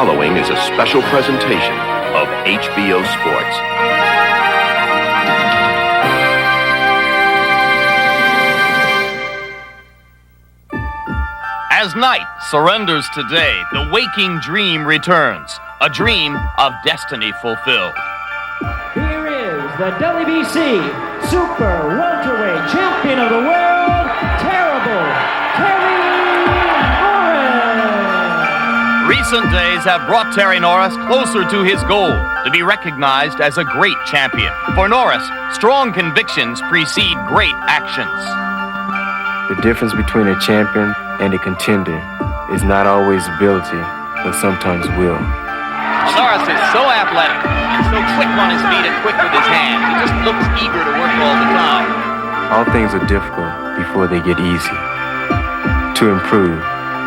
following is a special presentation of HBO Sports. As night surrenders to day, the waking dream returns, a dream of destiny fulfilled. Here is the WBC Super Welterweight Champion of the World, Terrible Terry Norris. Recent days have brought Terry Norris closer to his goal, to be recognized as a great champion. For Norris, strong convictions precede great actions. The difference between a champion and a contender is not always ability, but sometimes will. Norris is so athletic and so quick on his feet and quick with his hands. He just looks eager to work all the time. All things are difficult before they get easy. To improve,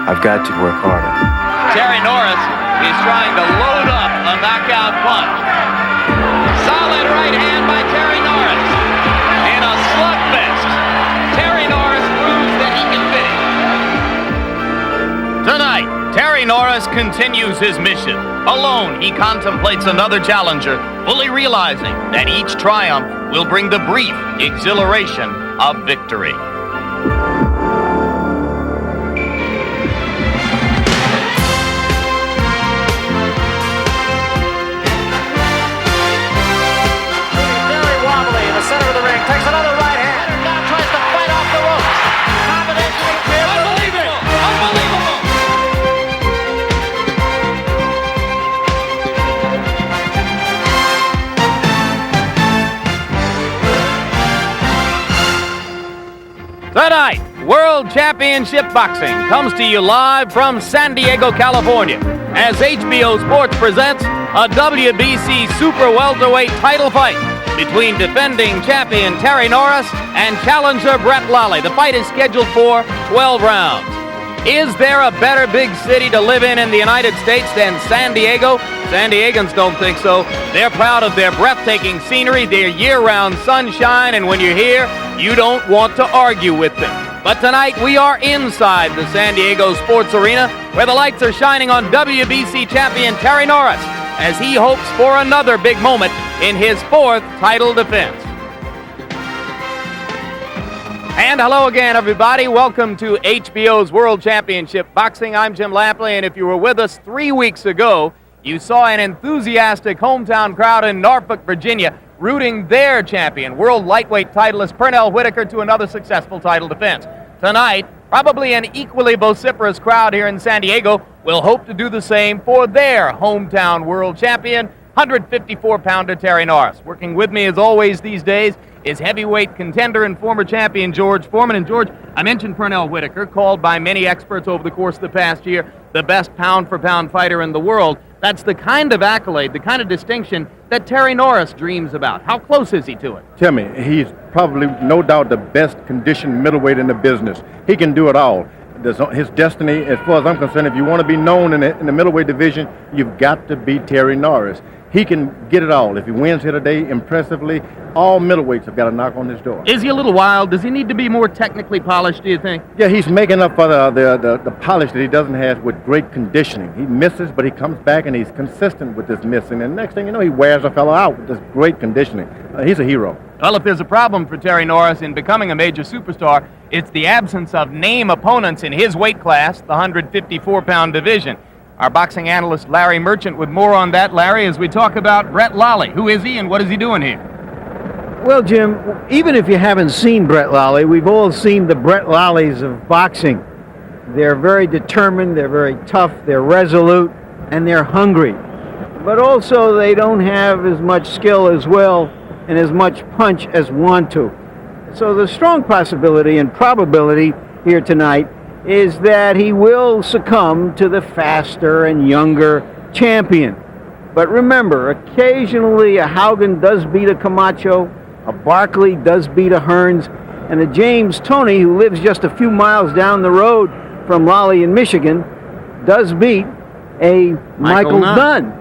I've got to work harder. Terry Norris is trying to load up a knockout punch. Solid right hand by Terry Norris. In a slugfest, Terry Norris proves that he can finish. Tonight, Terry Norris continues his mission. Alone, he contemplates another challenger, fully realizing that each triumph will bring the brief exhilaration of victory. Very wobbly in the center of the ring. Takes another right hand. Now tries to fight off the ropes. Combination of Unbelievable! Unbelievable! Tonight, World Championship Boxing comes to you live from San Diego, California, as HBO Sports presents a WBC Super Welterweight title fight between defending champion Terry Norris and challenger Brett Lally. The fight is scheduled for 12 rounds. Is there a better big city to live in the United States than San Diego? San Diegans don't think so. They're proud of their breathtaking scenery, their year-round sunshine, and when you're here, you don't want to argue with them. But tonight, we are inside the San Diego Sports Arena, where the lights are shining on WBC champion Terry Norris, as he hopes for another big moment in his fourth title defense. And hello again, everybody. Welcome to HBO's World Championship Boxing. I'm Jim Lampley, and if you were with us 3 weeks ago, you saw an enthusiastic hometown crowd in Norfolk, Virginia, rooting their champion, world lightweight titleist Pernell Whitaker, to another successful title defense. Tonight, probably an equally vociferous crowd here in San Diego will hope to do the same for their hometown world champion, 154-pounder Terry Norris. Working with me, as always these days, is heavyweight contender and former champion George Foreman. And George, I mentioned Pernell Whitaker, called by many experts over the course of the past year the best pound-for-pound fighter in the world. That's the kind of accolade, the kind of distinction that Terry Norris dreams about. How close is he to it? Timmy, he's probably, no doubt, the best conditioned middleweight in the business. He can do it all. His destiny, as far as I'm concerned, if you want to be known in the middleweight division, you've got to be Terry Norris. He can get it all. If he wins here today impressively, all middleweights have got to knock on his door. Is he a little wild? Does he need to be more technically polished, do you think? Yeah, he's making up for the polish that he doesn't have with great conditioning. He misses, but he comes back and he's consistent with this missing. And next thing you know, he wears a fellow out with this great conditioning. He's a hero. Well, if there's a problem for Terry Norris in becoming a major superstar, it's the absence of name opponents in his weight class, the 154-pound division. Our boxing analyst, Larry Merchant, with more on that. Larry, as we talk about Brett Lally. Who is he and what is he doing here? Well, Jim, even if you haven't seen Brett Lally, we've all seen the Brett Lallies of boxing. They're very determined, they're very tough, they're resolute, and they're hungry. But also, they don't have as much skill as well and as much punch as want to. So the strong possibility and probability here tonight is that he will succumb to the faster and younger champion. But remember, occasionally a Haugen does beat a Camacho, a Barkley does beat a Hearns, and a James Toney, who lives just a few miles down the road from Lally in Michigan, does beat a Michael Dunn.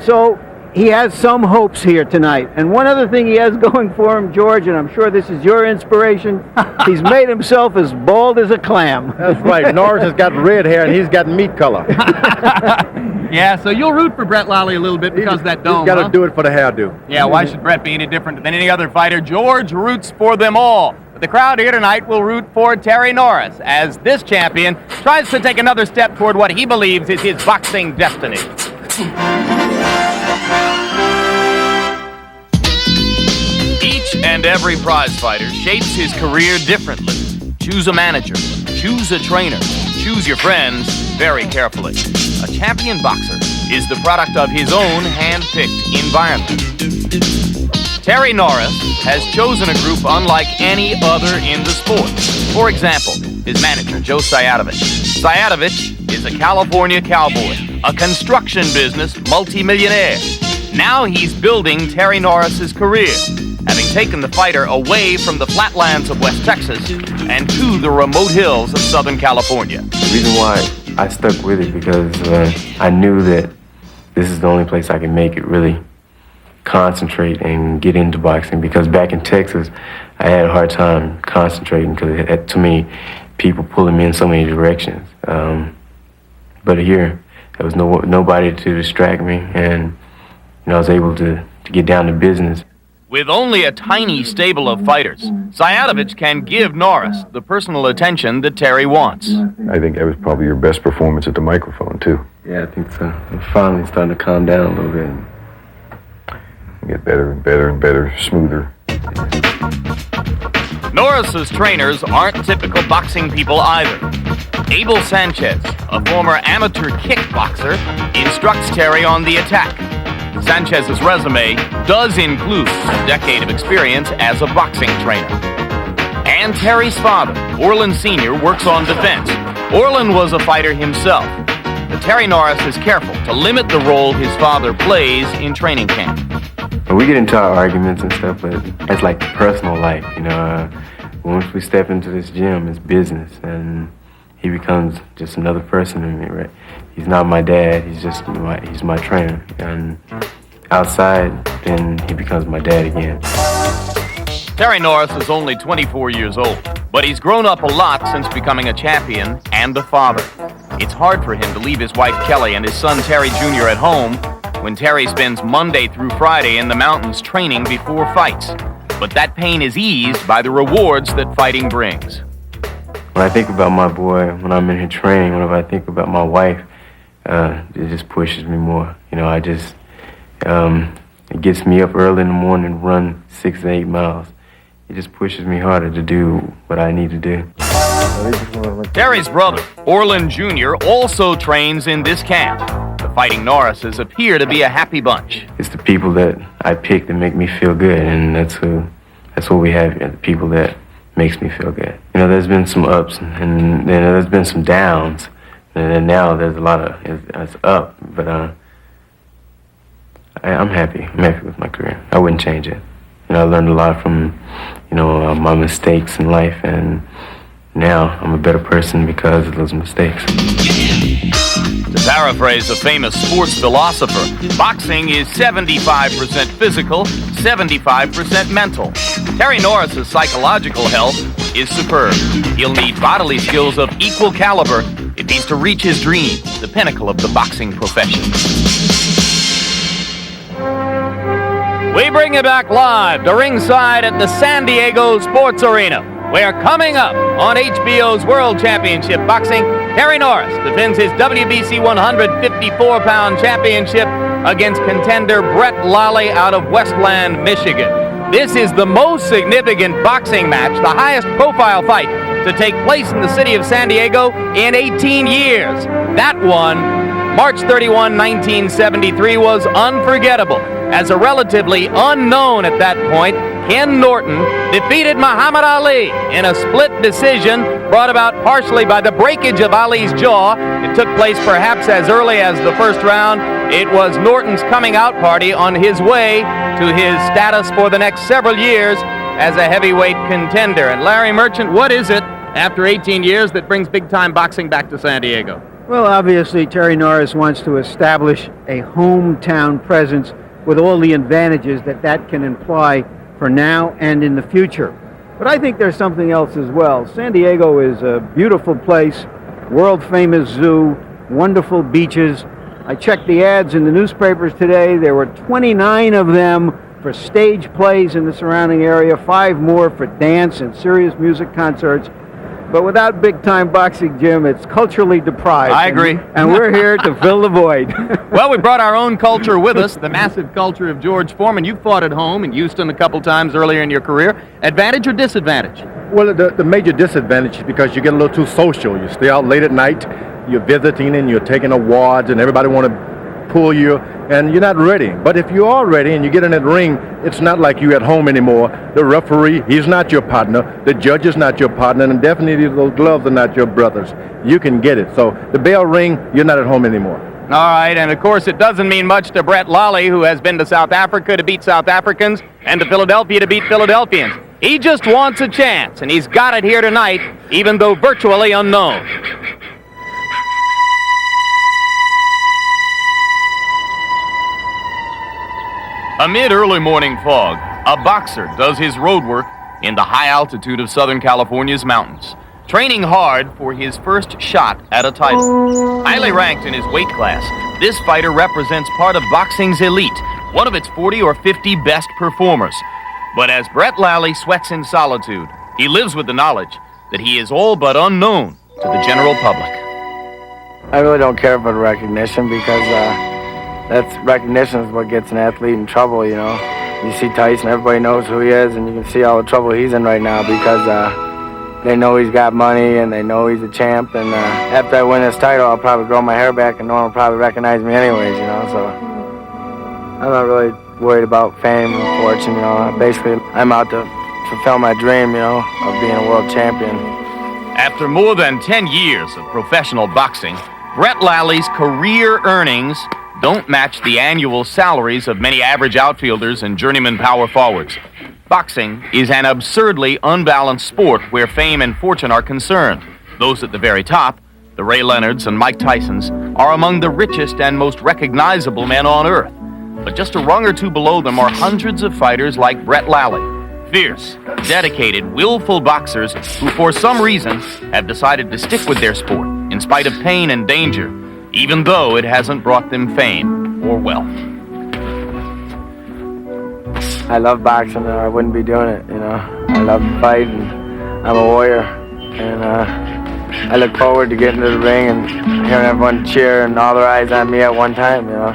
So he has some hopes here tonight. And one other thing he has going for him, George, and I'm sure this is your inspiration, he's made himself as bald as a clam. That's right. Norris has got red hair and he's got meat color. Yeah, so you'll root for Brett Lally a little bit because of that dome, He's got to huh? do it for the hairdo. Yeah, why should Brett be any different than any other fighter? George roots for them all. But the crowd here tonight will root for Terry Norris as this champion tries to take another step toward what he believes is his boxing destiny. Each and every prize fighter shapes his career differently. Choose a manager, choose a trainer, choose your friends very carefully. A champion boxer is the product of his own hand-picked environment. Terry Norris has chosen a group unlike any other in the sport. For example, his manager, Joe Sayadovich. Sayadovich is a California cowboy, a construction business multimillionaire. Now he's building Terry Norris's career, having taken the fighter away from the flatlands of West Texas and to the remote hills of Southern California. The reason why I stuck with it because I knew that this is the only place I can make it really concentrate and get into boxing, because back in Texas, I had a hard time concentrating because it had too many people pulling me in so many directions. But here, there was nobody to distract me, and I was able to get down to business. With only a tiny stable of fighters, Sayadovich can give Norris the personal attention that Terry wants. I think that was probably your best performance at the microphone, too. Yeah, I think so. I'm finally starting to calm down a little bit. Get better and better and better, smoother. Norris's trainers aren't typical boxing people either. Abel Sanchez, a former amateur kickboxer, instructs Terry on the attack. Sanchez's resume does include a decade of experience as a boxing trainer. And Terry's father, Orland Sr., works on defense. Orland was a fighter himself. But Terry Norris is careful to limit the role his father plays in training camp. We get into our arguments and stuff, but it's like personal life, Once we step into this gym, it's business, and he becomes just another person to me, right? He's not my dad, he's my trainer. And outside, then he becomes my dad again. Terry Norris is only 24 years old, but he's grown up a lot since becoming a champion and a father. It's hard for him to leave his wife Kelly and his son Terry Jr. at home when Terry spends Monday through Friday in the mountains training before fights. But that pain is eased by the rewards that fighting brings. When I think about my boy, when I'm in here training, whenever I think about my wife, it just pushes me more. It gets me up early in the morning and run 6 to 8 miles. It just pushes me harder to do what I need to do. Terry's brother, Orland Jr., also trains in this camp. The Fighting Norrises appear to be a happy bunch. It's the people that I pick that make me feel good, and that's what we have here, the people that makes me feel good. There's been some ups, and then there's been some downs, and then now there's a lot of, it's up, but I'm happy. I'm happy with my career. I wouldn't change it. I learned a lot from, my mistakes in life, and now I'm a better person because of those mistakes. To paraphrase a famous sports philosopher, boxing is 75% physical, 75% mental. Terry Norris's psychological health is superb. He'll need bodily skills of equal caliber if he's to reach his dream, the pinnacle of the boxing profession. We bring you back live to ringside at the San Diego Sports Arena, where coming up on HBO's World Championship Boxing, Terry Norris defends his WBC 154-pound championship against contender Brett Lally out of Westland, Michigan. This is the most significant boxing match, the highest profile fight to take place in the city of San Diego in 18 years. That one, March 31, 1973, was unforgettable, as a relatively unknown at that point, Ken Norton defeated Muhammad Ali in a split decision brought about partially by the breakage of Ali's jaw. It took place perhaps as early as the first round. It was Norton's coming out party on his way to his status for the next several years as a heavyweight contender. And Larry Merchant, what is it after 18 years that brings big-time boxing back to San Diego? Well, obviously, Terry Norris wants to establish a hometown presence with all the advantages that can imply for now and in the future. But I think there's something else as well. San Diego is a beautiful place, world-famous zoo, wonderful beaches, I checked the ads in the newspapers today. There were 29 of them for stage plays in the surrounding area, 5 more for dance and serious music concerts. But without big-time boxing, Jim, it's culturally deprived. I agree. And we're here to fill the void. Well, we brought our own culture with us, the massive culture of George Foreman. You fought at home in Houston a couple times earlier in your career. Advantage or disadvantage? Well, the major disadvantage is because you get a little too social. You stay out late at night, you're visiting and you're taking awards, and everybody want to pull you, and you're not ready. But if you are ready and you get in that ring, it's not like you at home anymore. The referee, he's not your partner. The judge is not your partner, and definitely those gloves are not your brothers. You can get it. So the bell ring, you're not at home anymore. All right, and of course it doesn't mean much to Brett Lally, who has been to South Africa to beat South Africans and to Philadelphia to beat Philadelphians. He just wants a chance, and he's got it here tonight, even though virtually unknown. Amid early morning fog, a boxer does his road work in the high altitude of Southern California's mountains, training hard for his first shot at a title. Highly ranked in his weight class, this fighter represents part of boxing's elite, one of its 40 or 50 best performers. But as Brett Lally sweats in solitude, he lives with the knowledge that he is all but unknown to the general public. I really don't care for the recognition because that's recognition is what gets an athlete in trouble, you know. You see Tyson, everybody knows who he is, and you can see all the trouble he's in right now because they know he's got money and they know he's a champ. And after I win this title, I'll probably grow my hair back and no one will probably recognize me anyways, you know. So I'm not really worried about fame or fortune, you know. Basically, I'm out to fulfill my dream, you know, of being a world champion. After more than 10 years of professional boxing, Brett Lally's career earnings don't match the annual salaries of many average outfielders and journeyman power forwards. Boxing is an absurdly unbalanced sport where fame and fortune are concerned. Those at the very top, the Ray Leonards and Mike Tysons, are among the richest and most recognizable men on earth. But just a rung or two below them are hundreds of fighters like Brett Lally. Fierce, dedicated, willful boxers who for some reason have decided to stick with their sport in spite of pain and danger, even though it hasn't brought them fame or wealth. I love boxing, or I wouldn't be doing it, you know. I love to fight, and I'm a warrior. And I look forward to getting to the ring and hearing everyone cheer and all their eyes on me at one time, you know.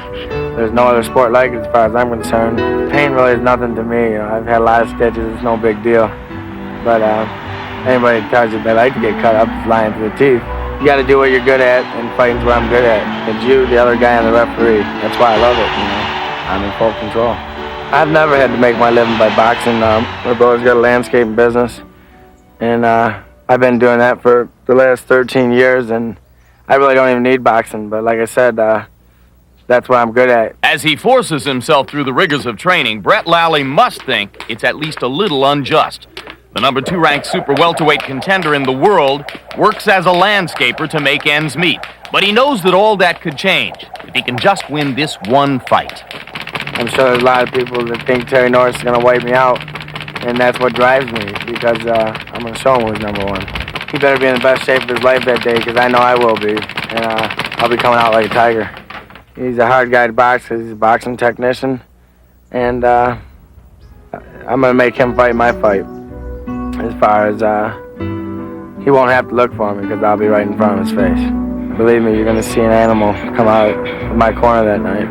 There's no other sport like it as far as I'm concerned. Pain really is nothing to me, you know. I've had a lot of stitches, it's no big deal. But anybody that tells you they like to get cut up is lying to the teeth. You got to do what you're good at, and fighting's what I'm good at. It's you, the other guy, and the referee. That's why I love it, you know. I'm in full control. I've never had to make my living by boxing. My brother's got a landscaping business, and I've been doing that for the last 13 years, and I really don't even need boxing. But like I said, that's what I'm good at. As he forces himself through the rigors of training, Brett Lally must think it's at least a little unjust. The number 2 ranked super welterweight contender in the world works as a landscaper to make ends meet. But he knows that all that could change if he can just win this one fight. I'm sure there's a lot of people that think Terry Norris is going to wipe me out, and that's what drives me, because I'm going to show him who's number 1. He better be in the best shape of his life that day, because I know I will be, and I'll be coming out like a tiger. He's a hard guy to box because he's a boxing technician, and I'm going to make him fight my fight. As far as he won't have to look for me because I'll be right in front of his face. Believe me, you're going to see an animal come out of my corner that night.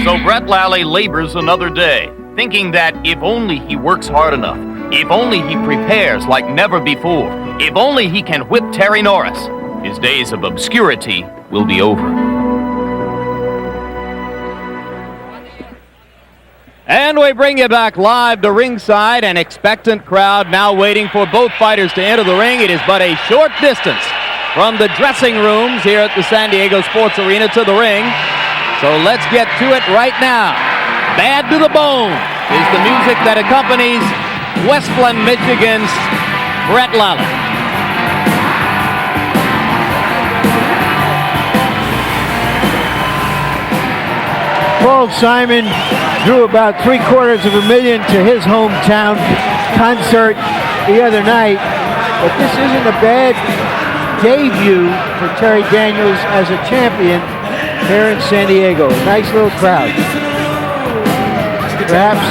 So Brett Lally labors another day, thinking that if only he works hard enough, if only he prepares like never before, if only he can whip Terry Norris, his days of obscurity will be over. And we bring you back live to ringside, an expectant crowd now waiting for both fighters to enter the ring. It is but a short distance from the dressing rooms here at the San Diego Sports Arena to the ring. So let's get to it right now. Bad to the Bone is the music that accompanies Westland, Michigan's Brett Lally. Paul Simon drew about $750,000 to his hometown concert the other night, but this isn't a bad debut for Terry Daniels as a champion here in San Diego. Nice little crowd. Perhaps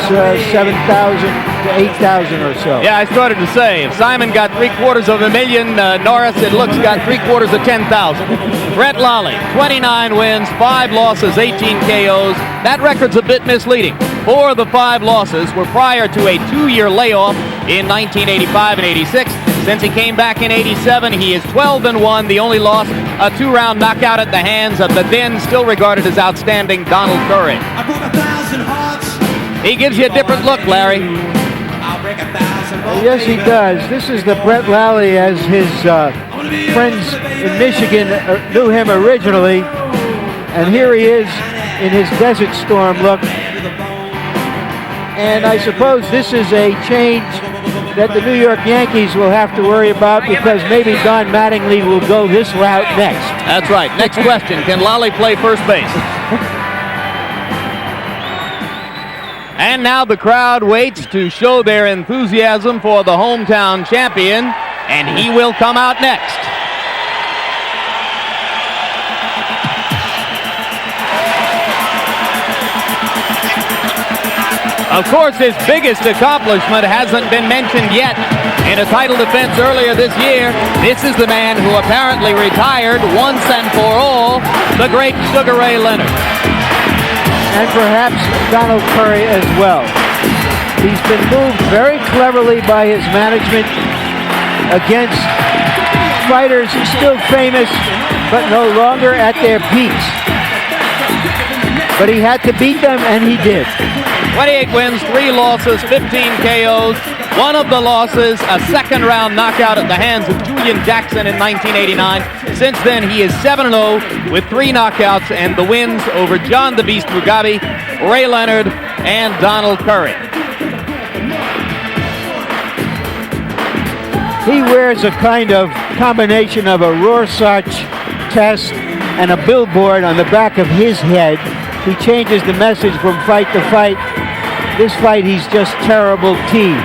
7,000 to 8,000 or so. Yeah, I started to say, if Simon got 750,000, Norris, it looks, got 750,000. Brett Lally, 29 wins, 5 losses, 18 KOs. That record's a bit misleading. 4 of the 5 losses were prior to a 2-year layoff in 1985 and 86. Since he came back in 87, he is 12-1. The only loss, a 2-round knockout at the hands of the then still regarded as outstanding Donald Curry. He gives you a different look, Larry. Yes, he does. This is the Brett Lally as his friends in Michigan knew him originally. And here he is in his Desert Storm look. And I suppose this is a change that the New York Yankees will have to worry about, because maybe Don Mattingly will go this route next. That's right. Next question, can Lally play first base? And now the crowd waits to show their enthusiasm for the hometown champion, and he will come out next. Of course, his biggest accomplishment hasn't been mentioned yet. In a title defense earlier this year, this is the man who apparently retired once and for all, the great Sugar Ray Leonard. And perhaps Donald Curry as well. He's been moved very cleverly by his management against fighters still famous, but no longer at their peaks. But he had to beat them, and he did. 28 wins, 3 losses, 15 KOs. One of the losses, a second-round knockout at the hands of Julian Jackson in 1989. Since then, he is 7-0 with 3 knockouts and the wins over John the Beast Mugabe, Ray Leonard, and Donald Curry. He wears a kind of combination of a Rorschach test and a billboard on the back of his head. He changes the message from fight to fight. This fight, he's just terrible T.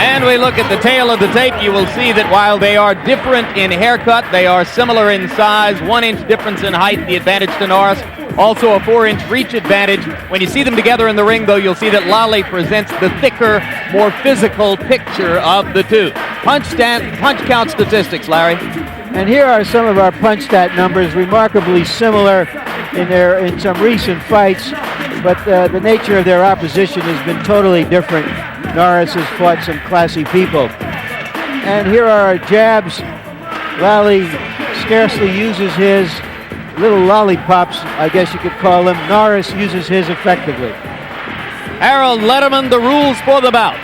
And we look at the tail of the tape, you will see that while they are different in haircut, they are similar in size. 1-inch difference in height, the advantage to Norris. Also a 4-inch reach advantage. When you see them together in the ring, though, you'll see that Lally presents the thicker, more physical picture of the two. Punch count statistics, Larry. And here are some of our punch stat numbers, remarkably similar in some recent fights, but the nature of their opposition has been totally different. Norris has fought some classy people. And here are our jabs. Lally scarcely uses his little lollipops, I guess you could call them. Norris uses his effectively. Harold Letterman, the rules for the bout.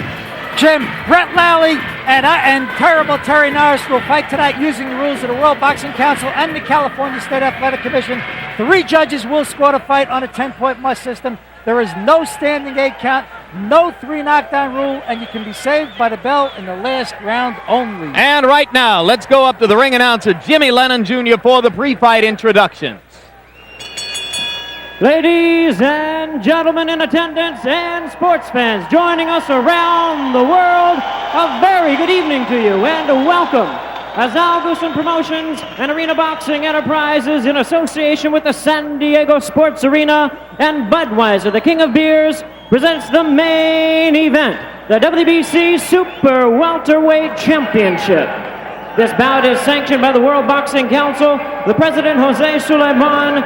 Jim, Brett Lally and terrible Terry Norris will fight tonight using the rules of the World Boxing Council and the California State Athletic Commission. 3 judges will score the fight on a 10-point must system. There is no standing 8 count, no 3 knockdown rule, and you can be saved by the bell in the last round only. And right now, let's go up to the ring announcer, Jimmy Lennon Jr., for the pre-fight introductions. Ladies and gentlemen in attendance and sports fans joining us around the world, a very good evening to you and welcome. As Al Goosen Promotions and Arena Boxing Enterprises, in association with the San Diego Sports Arena and Budweiser, the King of Beers, presents the main event, the WBC Super Welterweight Championship. This bout is sanctioned by the World Boxing Council, the President Jose Sulaiman,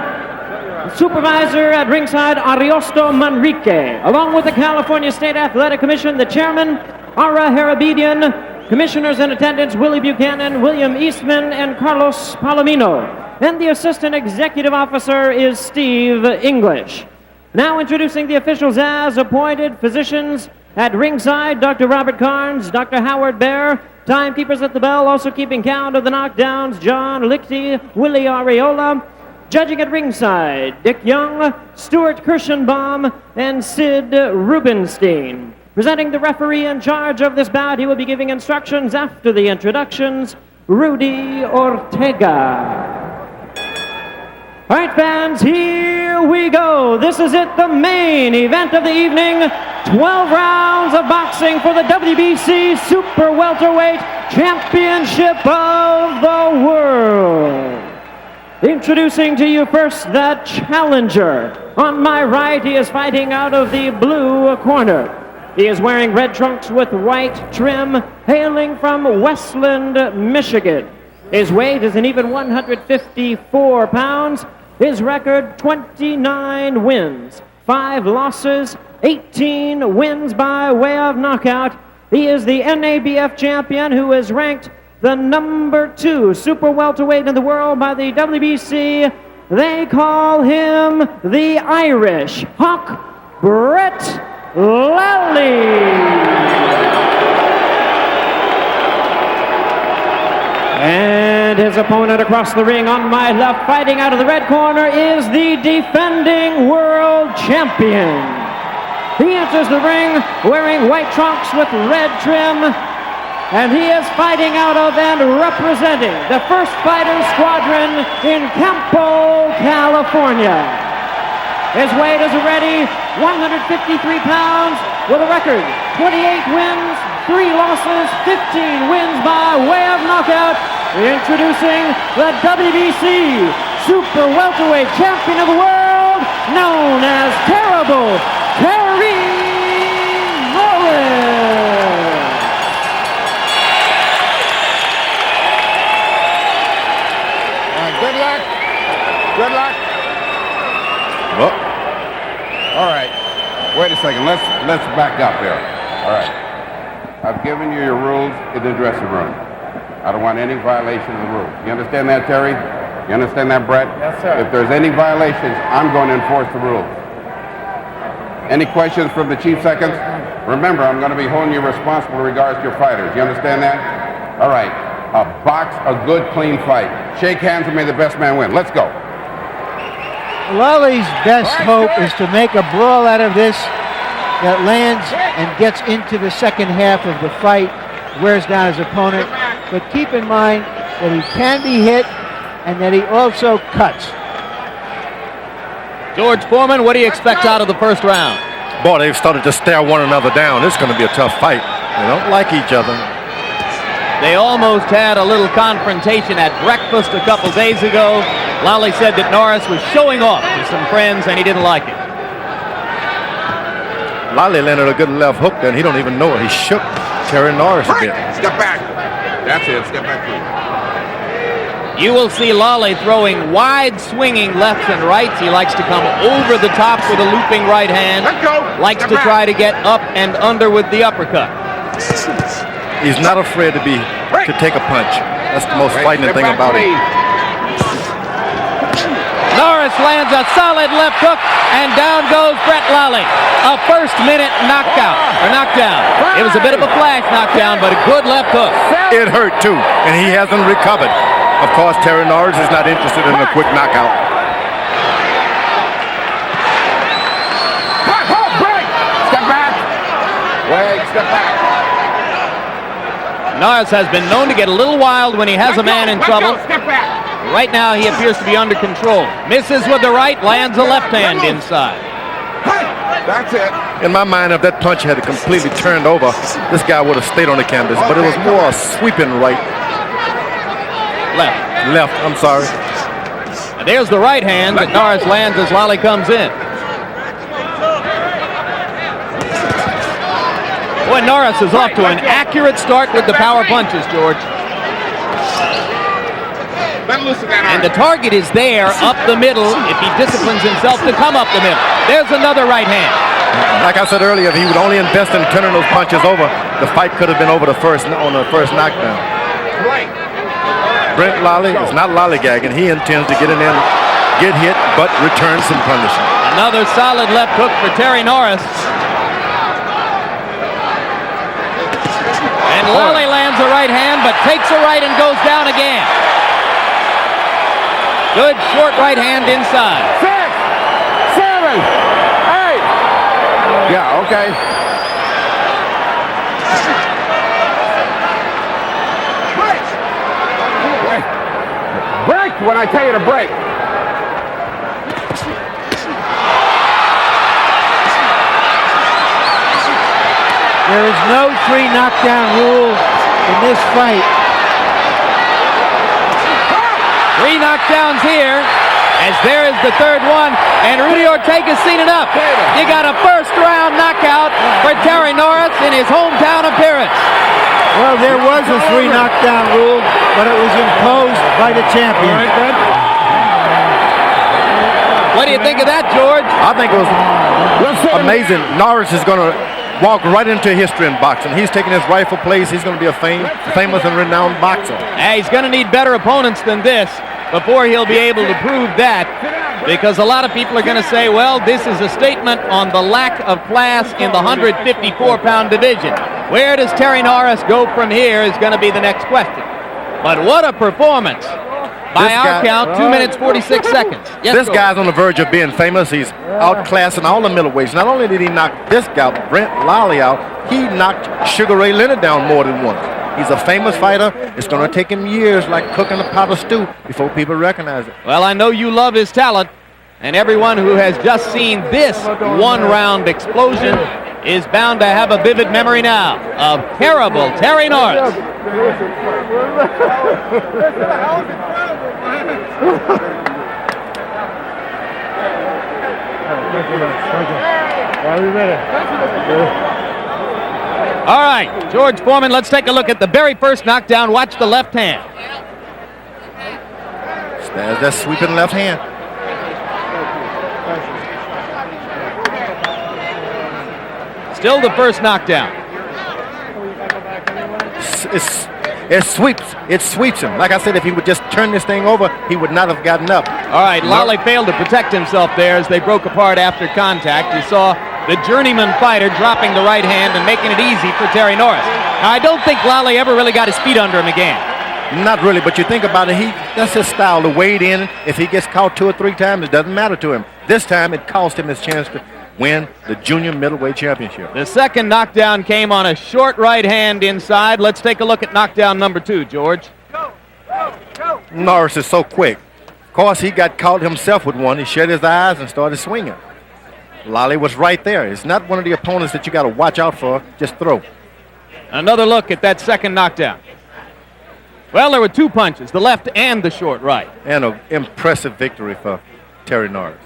Supervisor at ringside Ariosto Manrique, along with the California State Athletic Commission, the Chairman Ara Harabedian, Commissioners in attendance Willie Buchanan, William Eastman, and Carlos Palomino. And the Assistant Executive Officer is Steve English. Now introducing the officials as appointed. Physicians at ringside, Dr. Robert Carnes, Dr. Howard Bear. Timekeepers at the bell, also keeping count of the knockdowns, John Lichty, Willie Areola. Judging at ringside, Dick Young, Stuart Kirschenbaum, and Sid Rubenstein. Presenting the referee in charge of this bout, he will be giving instructions after the introductions, Rudy Ortega. All right, fans, here we go. This is it, the main event of the evening. 12 rounds of boxing for the WBC Super Welterweight Championship of the World. Introducing to you first the challenger. On my right, he is fighting out of the blue corner. He is wearing red trunks with white trim, hailing from Westland, Michigan. His weight is an even 154 pounds. His record, 29 wins, 5 losses, 18 wins by way of knockout. He is the NABF champion who is ranked the number 2 super welterweight in the world by the WBC. They call him the Irish Hawk, Brett Lally. And his opponent across the ring on my left, fighting out of the red corner, is the defending world champion. He enters the ring wearing white trunks with red trim, and he is fighting out of and representing the First Fighter Squadron in Campo, California. His weight is already 153 pounds with a record 28 wins, 3 losses, 15 wins by way of knockout. Introducing the WBC Super Welterweight Champion of the World, known as Terrible Terry Norris. Good luck. Good luck. Well, all right. Wait a second. Let's back up here. All right. I've given you your rules in the dressing room. I don't want any violation of the rules. You understand that, Terry? You understand that, Brett? Yes, sir. If there's any violations, I'm going to enforce the rules. Any questions from the Chief Seconds? Remember, I'm going to be holding you responsible in regards to your fighters. You understand that? All right. A box, a good, clean fight. Shake hands and may the best man win. Let's go. Lally's best hope is to make a brawl out of this that lands and gets into the second half of the fight, wears down his opponent. But keep in mind that he can be hit and that he also cuts. George Foreman, what do you expect out of the first round? Boy, they've started to stare one another down. It's going to be a tough fight. They don't like each other. They almost had a little confrontation at breakfast a couple days ago. Lally said that Norris was showing off to some friends and he didn't like it. Lally landed a good left hook there, and he don't even know it. He shook Terry Norris a bit. Step back. That's it. Step back, please. You will see Lally throwing wide swinging lefts and rights. He likes to come over the top with a looping right hand. Let go. Likes Step to back. try to get up and under with the uppercut. He's not afraid to take a punch. That's the most frightening thing about him. Norris lands a solid left hook, and down goes Brett Lally. A first-minute knockdown. It was a bit of a flash knockdown, but a good left hook. It hurt, too, and he hasn't recovered. Of course, Terry Norris is not interested in a quick knockout. Break. Step back. Wait, step back. Norris has been known to get a little wild when he has a man in trouble. Step back. Right now, he appears to be under control. Misses with the right, lands a left hand inside. That's it. In my mind, if that punch had completely turned over, this guy would have stayed on the canvas, but it was more a sweeping right. Left, I'm sorry. And there's the right hand that Norris lands as Lally comes in. Boy, Norris is off to an accurate start with the power punches, George. And the target is there, up the middle, if he disciplines himself to come up the middle. There's another right hand. Like I said earlier, if he would only invest in turning those punches over, the fight could have been over on the first knockdown. Brett Lally is not lollygagging. He intends to get in there, get hit, but return some punishment. Another solid left hook for Terry Norris. And Lally lands a right hand, but takes a right and goes down again. Good short right hand inside. 6, 7, 8. Yeah, okay. Break when I tell you to break. There is no 3 knockdown rule in this fight. 3 knockdowns here, as there is the third one, and Rudy Ortega's seen enough. You got a first-round knockout for Terry Norris in his hometown appearance. Well, there was a 3 knockdown rule, but it was imposed by the champion. What do you think of that, George? I think it was amazing. Norris is going to walk right into history in boxing. He's taking his rightful place. He's going to be a famous and renowned boxer. He's going to need better opponents than this before he'll be able to prove that, because a lot of people are going to say, well, this is a statement on the lack of class in the 154-pound division. Where does Terry Norris go from here is going to be the next question. But what a performance. By our count, 2 minutes, 46 seconds. Yes, this guy's on the verge of being famous. He's outclassing all the middleweights. Not only did he knock this guy, Brent Lally, out, he knocked Sugar Ray Leonard down more than once. He's a famous fighter. It's going to take him years, like cooking a pot of stew, before people recognize it. Well, I know you love his talent, and everyone who has just seen this one-round explosion is bound to have a vivid memory now of terrible Terry Norris. All right, George Foreman, let's take a look at the very first knockdown. Watch the left hand. There's that sweeping left hand. Still the first knockdown. It sweeps him. Like I said, if he would just turn this thing over, he would not have gotten up. All right, Lally failed to protect himself there as they broke apart after contact. You saw the journeyman fighter dropping the right hand and making it easy for Terry Norris. Now, I don't think Lally ever really got his feet under him again. Not really, but you think about it, that's his style, to wade in. If he gets caught 2 or 3 times, it doesn't matter to him. This time, it cost him his chance to win the junior middleweight championship. The second knockdown came on a short right hand inside. Let's take a look at knockdown number 2, George. Norris is so quick. Of course, he got caught himself with one. He shut his eyes and started swinging. Lally was right there. It's not one of the opponents that you got to watch out for. Just throw. Another look at that second knockdown. Well, there were 2 punches, the left and the short right. And an impressive victory for Terry Norris.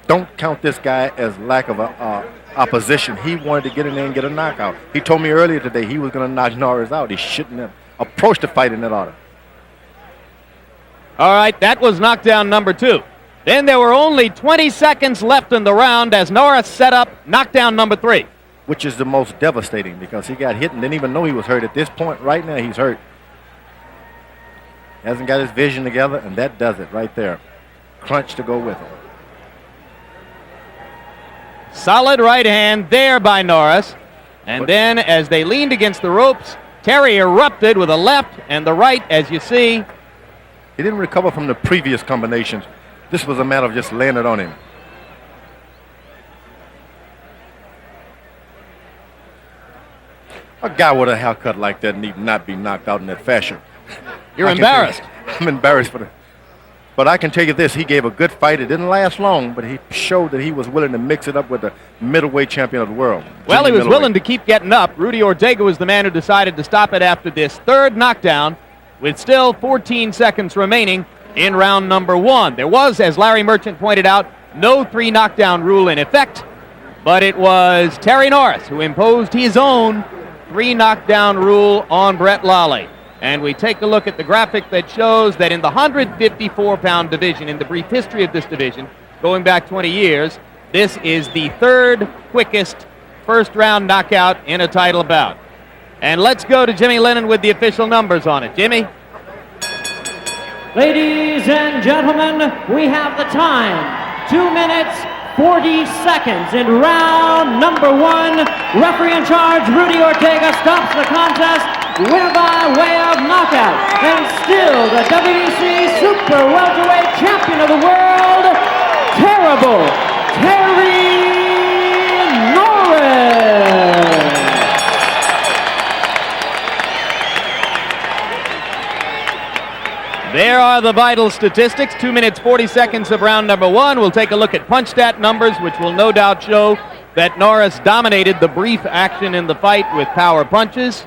Don't count this guy as lack of opposition. He wanted to get in there and get a knockout. He told me earlier today he was going to knock Norris out. He shouldn't have approached the fight in that order. All right, that was knockdown number 2. Then there were only 20 seconds left in the round as Norris set up knockdown number 3. Which is the most devastating because he got hit and didn't even know he was hurt. At this point right now, he's hurt. Hasn't got his vision together, and that does it right there. Crunch to go with it. Solid right hand there by Norris. And then as they leaned against the ropes, Terry erupted with a left and the right, as you see. He didn't recover from the previous combinations. This was a matter of just laying it on him. A guy with a haircut like that need not be knocked out in that fashion. You're embarrassed. I'm embarrassed for but I can tell you this, he gave a good fight. It didn't last long, but he showed that he was willing to mix it up with the middleweight champion of the world. Well, he was willing to keep getting up. Rudy Ortega was the man who decided to stop it after this third knockdown with still 14 seconds remaining in round number 1. There was, as Larry Merchant pointed out, no 3 knockdown rule in effect, but it was Terry Norris who imposed his own 3 knockdown rule on Brett Lally. And we take a look at the graphic that shows that in the 154-pound division, in the brief history of this division, going back 20 years, this is the 3rd quickest first-round knockout in a title bout. And let's go to Jimmy Lennon with the official numbers on it. Jimmy? Ladies and gentlemen, we have the time. 2 minutes, 40 seconds in round number 1. Referee in charge, Rudy Ortega, stops the contest. Winner by way of knockout, and still the WBC Super Welterweight Champion of the World, Terrible Terry Norris. There are the vital statistics. 2 minutes, 40 seconds of round number 1. We'll take a look at punch stat numbers, which will no doubt show that Norris dominated the brief action in the fight with power punches.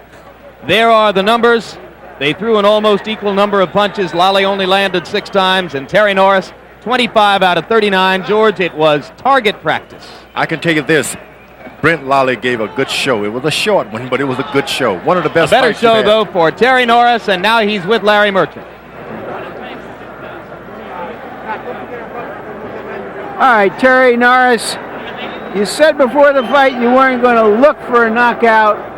There are the numbers. They threw an almost equal number of punches. Lally only landed 6 times, and Terry Norris, 25 out of 39. George, it was target practice. I can tell you this. Brent Lally gave a good show. It was a short one, but it was a good show. One of the best A better fights show, you've had. though, for Terry Norris, and now he's with Larry Merchant. All right, Terry Norris, you said before the fight you weren't going to look for a knockout.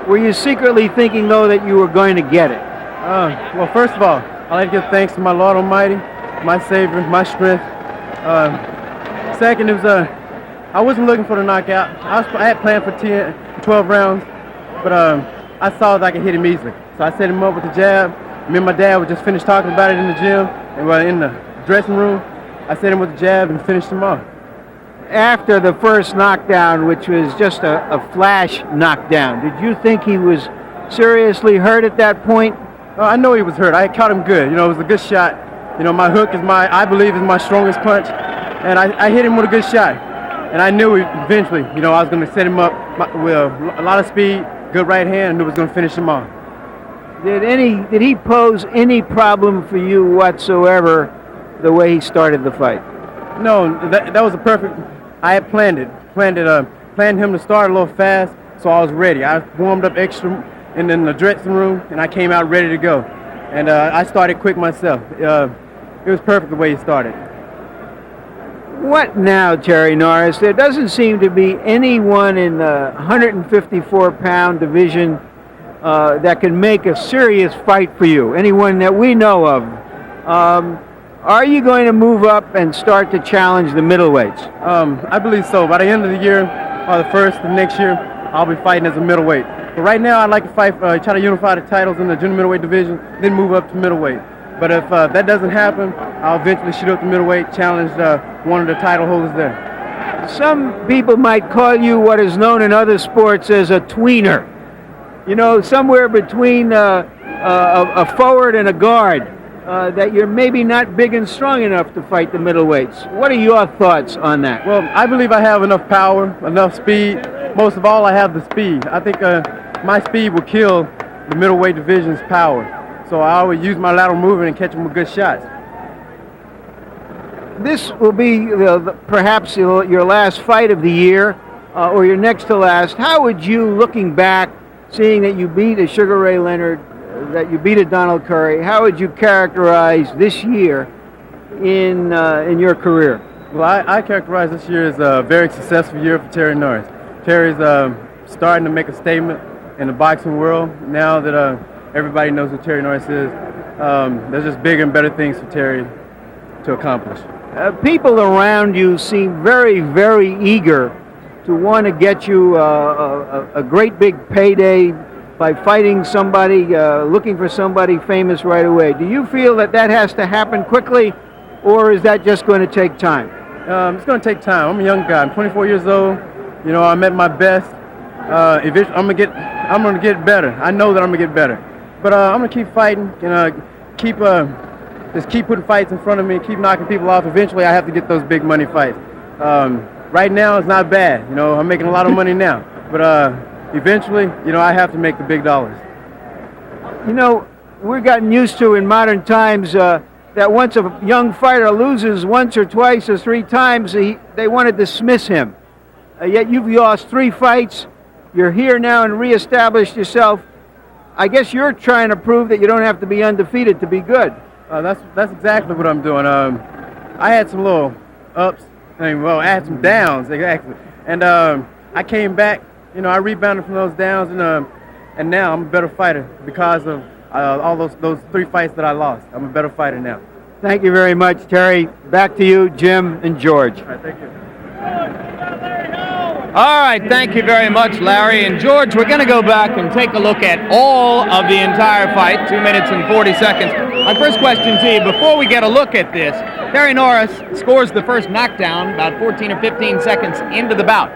Were you secretly thinking, though, that you were going to get it? Well, first of all, I'd like to give thanks to my Lord Almighty, my Savior, my strength. Second, it was I wasn't looking for the knockout. I had planned for 12 rounds, but I saw that I could hit him easily. So I set him up with the jab. Me and my dad would just finish talking about it in the gym, and in the dressing room, I set him with the jab and finished him off. After the first knockdown, which was just a flash knockdown, did you think he was seriously hurt at that point? I know he was hurt. I caught him good. You know, it was a good shot. You know, my hook is I believe is my strongest punch, and I hit him with a good shot. And I knew eventually, you know, I was going to set him up with a lot of speed, good right hand, and it was going to finish him off. Did he pose any problem for you whatsoever the way he started the fight? No, that was a perfect. I had planned him to start a little fast, so I was ready. I warmed up extra in the dressing room, and I came out ready to go. And I started quick myself. It was perfect the way he started. What now, Terry Norris? There doesn't seem to be anyone in the 154-pound division that can make a serious fight for you, anyone that we know of. Are you going to move up and start to challenge the middleweights? I believe so. By the end of the year, or the first of next year, I'll be fighting as a middleweight. But right now, I'd like to fight, try to unify the titles in the junior middleweight division, then move up to middleweight. But if that doesn't happen, I'll eventually shoot up to middleweight, challenge one of the title holders there. Some people might call you what is known in other sports as a tweener. You know, somewhere between a forward and a guard, that you're maybe not big and strong enough to fight the middleweights. What are your thoughts on that? Well, I believe I have enough power, enough speed. Most of all, I have the speed. I think my speed will kill the middleweight division's power. So I always use my lateral movement and catch them with good shots. This will be perhaps your last fight of the year, or your next to last. How would you, looking back, seeing that you beat a Sugar Ray Leonard, that you beat a Donald Curry, how would you characterize this year in your career? Well, I characterize this year as a very successful year for Terry Norris. Terry's starting to make a statement in the boxing world. Now that everybody knows who Terry Norris is, there's just bigger and better things for Terry to accomplish. People around you seem very, very eager to want to get you a great big payday by fighting somebody, looking for somebody famous right away. Do you feel that has to happen quickly, or is that just going to take time? It's going to take time. I'm a young guy. I'm 24 years old. You know, I'm at my best. Eventually, I'm gonna get better. I know that I'm gonna get better. But I'm gonna keep fighting and keep putting fights in front of me, keep knocking people off. Eventually, I have to get those big money fights. Right now, it's not bad. You know, I'm making a lot of money now. But eventually, you know, I have to make the big dollars. You know, we've gotten used to in modern times that once a young fighter loses once or twice or 3 times, they want to dismiss him. Yet you've lost 3 fights. You're here now and reestablished yourself. I guess you're trying to prove that you don't have to be undefeated to be good. That's exactly what I'm doing. I had some little ups. I had some downs, exactly. And I came back. You know, I rebounded from those downs, and now I'm a better fighter because of all those 3 fights that I lost. I'm a better fighter now. Thank you very much, Terry. Back to you, Jim and George. All right, thank you. All right, thank you very much, Larry. And George, we're going to go back and take a look at all of the entire fight, 2 minutes and 40 seconds. My first question to you, before we get a look at this, Terry Norris scores the first knockdown about 14 or 15 seconds into the bout.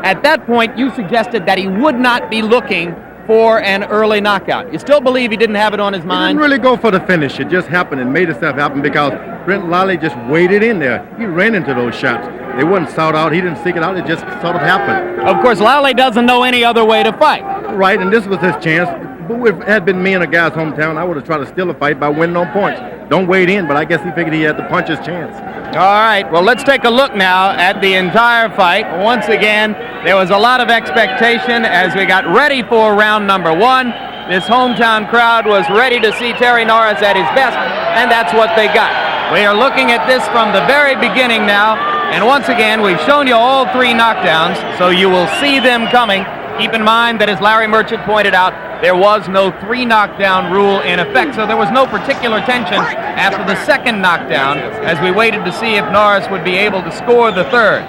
At that point, you suggested that he would not be looking for an early knockout. You still believe he didn't have it on his mind? He didn't really go for the finish. It just happened and made itself happen because Brent Lally just waited in there. He ran into those shots. They wasn't sought out. He didn't seek it out. It just sort of happened. Of course, Lally doesn't know any other way to fight. Right, and this was his chance. if it had been me in a guy's hometown, I would have tried to steal a fight by winning on points. Don't wade in, but I guess he figured he had to punch his chance. All right, well, let's take a look now at the entire fight. Once again, there was a lot of expectation as we got ready for round number one. This hometown crowd was ready to see Terry Norris at his best, and that's what they got. We are looking at this from the very beginning now, and once again, we've shown you all three knockdowns, so you will see them coming. Keep in mind that, as Larry Merchant pointed out, there was no three knockdown rule in effect, so there was no particular tension after the second knockdown as we waited to see if Norris would be able to score the third.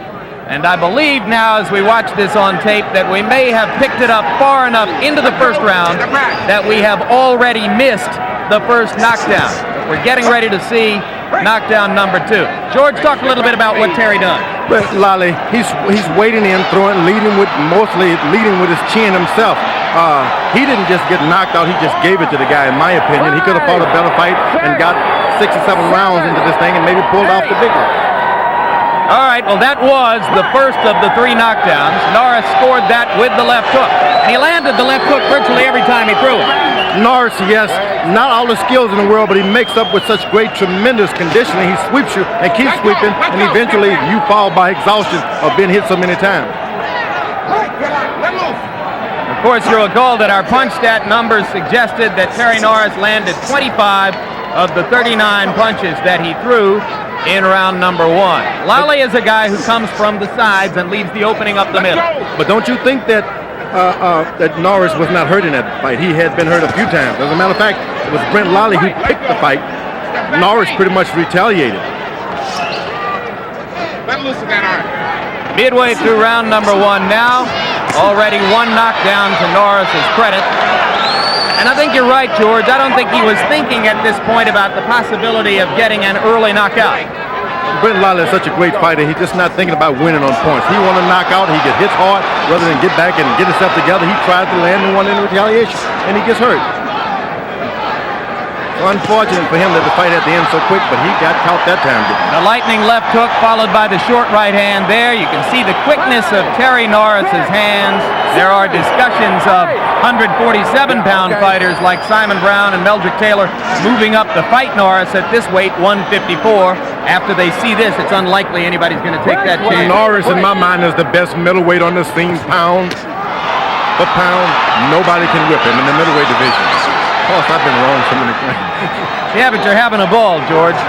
And I believe now, as we watch this on tape, that we may have picked it up far enough into the first round that we have already missed the first knockdown. We're getting ready to see knockdown number two. George, talk a little bit about what Terry done. But Lally, he's wading in, mostly leading with his chin himself. He didn't just get knocked out, he just gave it to the guy, in my opinion. He could have fought a better fight and got 6 or 7 rounds into this thing and maybe pulled off the big one. All right, well, that was the first of the 3 knockdowns. Norris scored that with the left hook. And he landed the left hook virtually every time he threw it. Norris, yes, not all the skills in the world, but he makes up with such great, tremendous conditioning. He sweeps you and keeps sweeping, and eventually you fall by exhaustion of being hit so many times. Of course, you'll recall that our punch stat numbers suggested that Terry Norris landed 25 of the 39 punches that he threw in round number 1. Lally is a guy who comes from the sides and leaves the opening up the middle. But don't you think that Norris was not hurt in that fight? He had been hurt a few times. As a matter of fact, it was Brent Lally who picked the fight. Norris pretty much retaliated. Midway through round number 1 now. Already 1 knockdown to Norris's credit. And I think you're right, George. I don't think he was thinking at this point about the possibility of getting an early knockout. Brent Lally is such a great fighter. He's just not thinking about winning on points. He wants to knock out. He gets hit hard rather than get back and get himself together. He tries to land one in retaliation, and he gets hurt. So unfortunate for him that the fight had to end so quick, but he got caught that time. The lightning left hook followed by the short right hand there. You can see the quickness of Terry Norris's hands. There are discussions of 147-pound fighters like Simon Brown and Meldrick Taylor moving up to fight Norris at this weight, 154. After they see this, it's unlikely anybody's going to take that chance. Norris, in my mind, is the best middleweight on the scene, pound for pound. Nobody can whip him in the middleweight division. Of course, I've been wrong so many times. Yeah, but you're having a ball, George.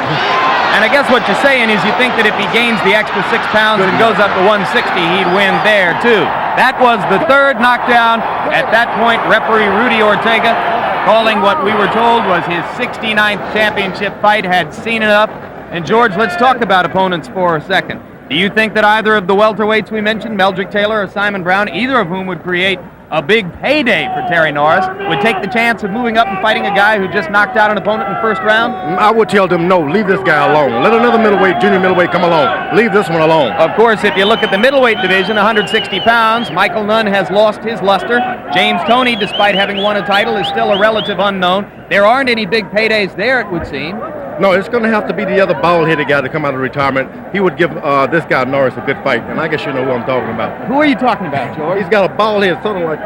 And I guess what you're saying is you think that if he gains the extra 6 pounds and goes up to 160, he'd win there, too. That was the 3rd knockdown. At that point, referee Rudy Ortega, calling what we were told was his 69th championship fight, had seen enough. And, George, let's talk about opponents for a second. Do you think that either of the welterweights we mentioned, Meldrick Taylor or Simon Brown, either of whom would create a big payday for Terry Norris, would take the chance of moving up and fighting a guy who just knocked out an opponent in the first round? I would tell them, no, leave this guy alone. Let another middleweight, junior middleweight come along. Leave this one alone. Of course, if you look at the middleweight division, 160 pounds, Michael Nunn has lost his luster. James Toney, despite having won a title, is still a relative unknown. There aren't any big paydays there, it would seem. No, it's going to have to be the other bald-headed guy to come out of retirement. He would give this guy Norris a good fight, and I guess you know who I'm talking about. Who are you talking about, George? He's got a bald head, sort of like...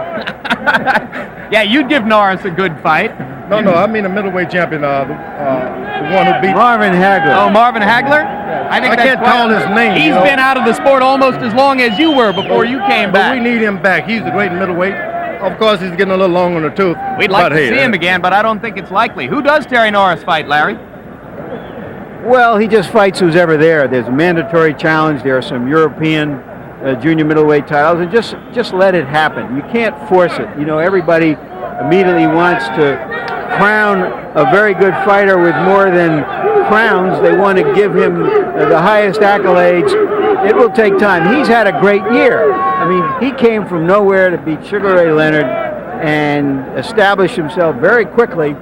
Yeah, you'd give Norris a good fight. No, I mean a middleweight champion, the one who beat... Marvin Hagler. Oh, Marvin Hagler? I can't call his name. He's been out of the sport almost as long as you were before you came back. But we need him back. He's the great middleweight. Of course, he's getting a little long on the tooth. We'd like to see him again, but I don't think it's likely. Who does Terry Norris fight, Larry? Well, he just fights who's ever there. There's a mandatory challenge. There are some European junior middleweight titles, and just let it happen. You can't force it. You know, everybody immediately wants to crown a very good fighter with more than crowns. They want to give him the highest accolades. It will take time. He's had a great year. I mean, he came from nowhere to beat Sugar Ray Leonard and establish himself very quickly,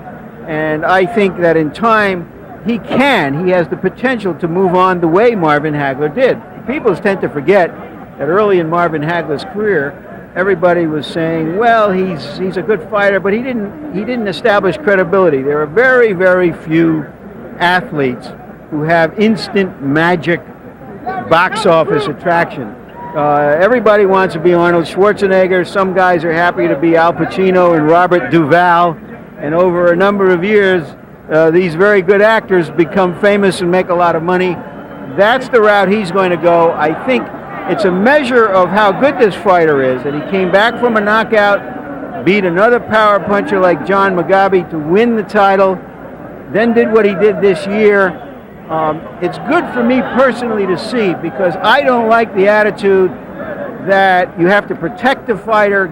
and I think that in time he has the potential to move on the way Marvin Hagler did. People tend to forget that early in Marvin Hagler's career, everybody was saying, well, he's a good fighter, but he didn't establish credibility. There are very, very few athletes who have instant magic box office attraction. Everybody wants to be Arnold Schwarzenegger. Some guys are happy to be Al Pacino and Robert Duvall. And over a number of years, these very good actors become famous and make a lot of money. That's the route he's going to go. I think it's a measure of how good this fighter is. And he came back from a knockout, beat another power puncher like John Mugabe to win the title, then did what he did this year. It's good for me personally to see, because I don't like the attitude that you have to protect the fighter,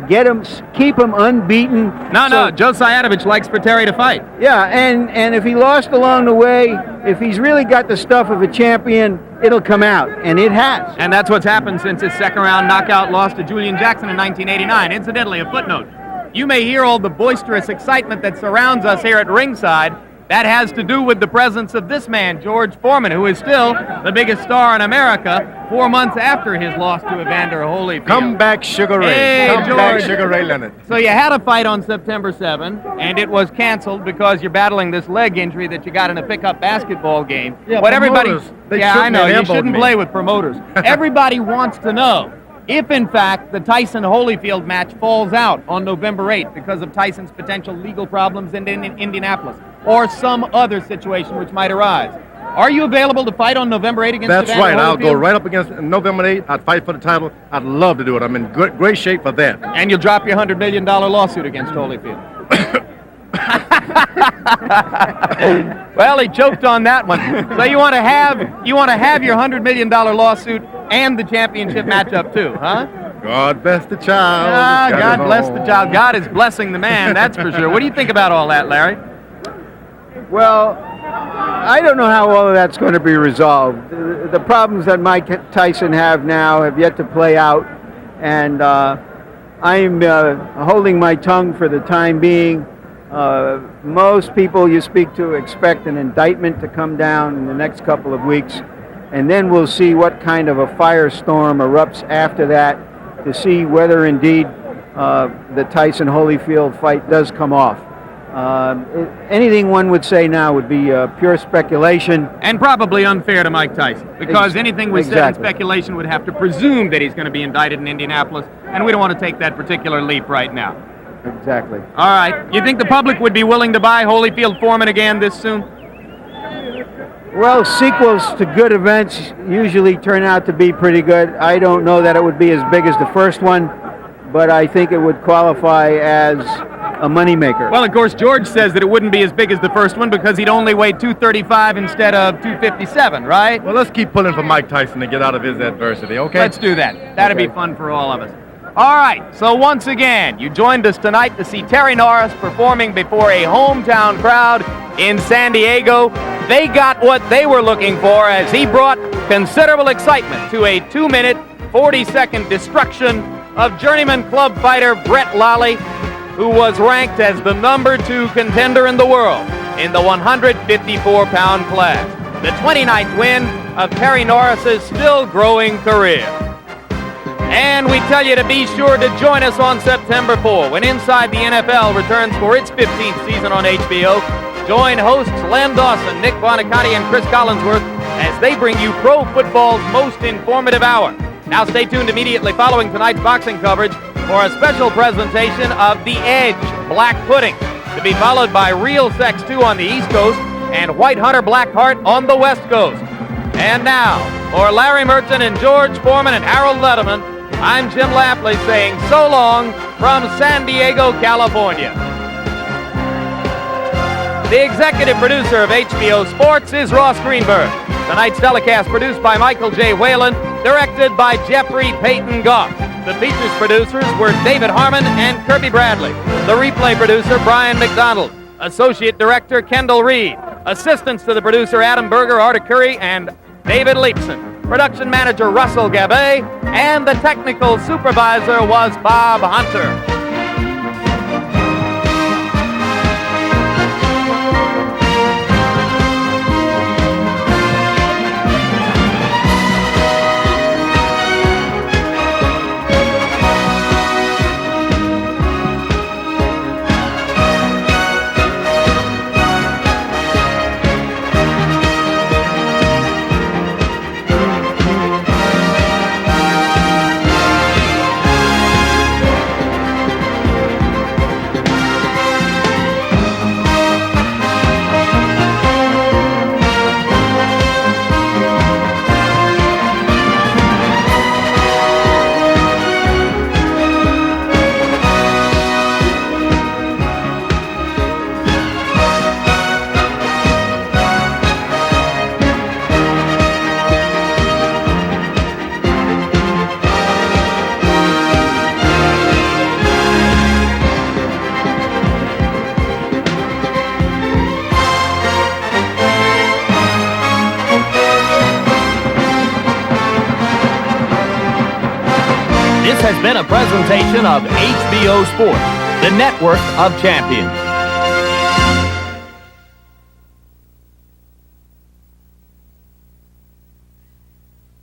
keep him unbeaten. No, Joe Sciatovich likes for Terry to fight. Yeah, and if he lost along the way, if he's really got the stuff of a champion, it'll come out, and it has. And that's what's happened since his second-round knockout loss to Julian Jackson in 1989. Incidentally, a footnote. You may hear all the boisterous excitement that surrounds us here at ringside. That has to do with the presence of this man, George Foreman, who is still the biggest star in America 4 months after his loss to Evander Holyfield. Come back, Sugar Ray. Hey, Come George. back, Sugar Ray Leonard. So you had a fight on September 7, and it was canceled because you're battling this leg injury that you got in a pickup basketball game. Yeah, what everybody, promoters, they yeah, I shouldn't know, have you elbowed shouldn't me. play with promoters. Everybody wants to know if, in fact, the Tyson-Holyfield match falls out on November 8th because of Tyson's potential legal problems in Indianapolis, or some other situation which might arise. Are you available to fight on November 8th against That's Evander right. I'll go Holyfield? right up against November 8th. I'd fight for the title. I'd love to do it. I'm in great shape for that. And you'll drop your $100 million lawsuit against Holyfield. Well, he choked on that one. So you want to have your $100 million lawsuit and the championship matchup too, huh? God bless the child. Ah, God bless the child. God is blessing the man, that's for sure. What do you think about all that, Larry? Well, I don't know how all of that's going to be resolved. The problems that Mike Tyson have now have yet to play out, and I'm holding my tongue for the time being. Most people you speak to expect an indictment to come down in the next couple of weeks, and then we'll see what kind of a firestorm erupts after that to see whether indeed the Tyson-Holyfield fight does come off. Anything one would say now would be pure speculation. And probably unfair to Mike Tyson, because anything we said in speculation would have to presume that he's going to be indicted in Indianapolis, and we don't want to take that particular leap right now. Exactly. All right. You think the public would be willing to buy Holyfield Foreman again this soon? Well, sequels to good events usually turn out to be pretty good. I don't know that it would be as big as the first one, but I think it would qualify as a moneymaker. Well, of course, George says that it wouldn't be as big as the first one because he'd only weigh 235 instead of 257, right? Well, let's keep pulling for Mike Tyson to get out of his adversity, okay? Let's do that. That'd be fun for all of us. All right, so once again, you joined us tonight to see Terry Norris performing before a hometown crowd in San Diego. They got what they were looking for as he brought considerable excitement to a 2-minute, 40-second destruction of journeyman club fighter Brett Lally, who was ranked as the #2 contender in the world in the 154-pound class. The 29th win of Terry Norris's still growing career. And we tell you to be sure to join us on September 4 when Inside the NFL returns for its 15th season on HBO. Join hosts Len Dawson, Nick Buoniconti, and Chris Collinsworth as they bring you pro football's most informative hour. Now stay tuned immediately following tonight's boxing coverage for a special presentation of The Edge Black Pudding, to be followed by Real Sex 2 on the East Coast and White Hunter Blackheart on the West Coast. And now, for Larry Merchant and George Foreman and Harold Letterman, I'm Jim Lampley saying so long from San Diego, California. The executive producer of HBO Sports is Ross Greenberg. Tonight's telecast produced by Michael J. Whalen, directed by Jeffrey Peyton Goff. The features producers were David Harmon and Kirby Bradley. The replay producer, Brian McDonald. Associate director, Kendall Reed. Assistants to the producer, Adam Berger, Artie Curry, and David Leapson. Production manager, Russell Gabay. And the technical supervisor was Bob Hunter. This has been a presentation of HBO Sports, the network of champions.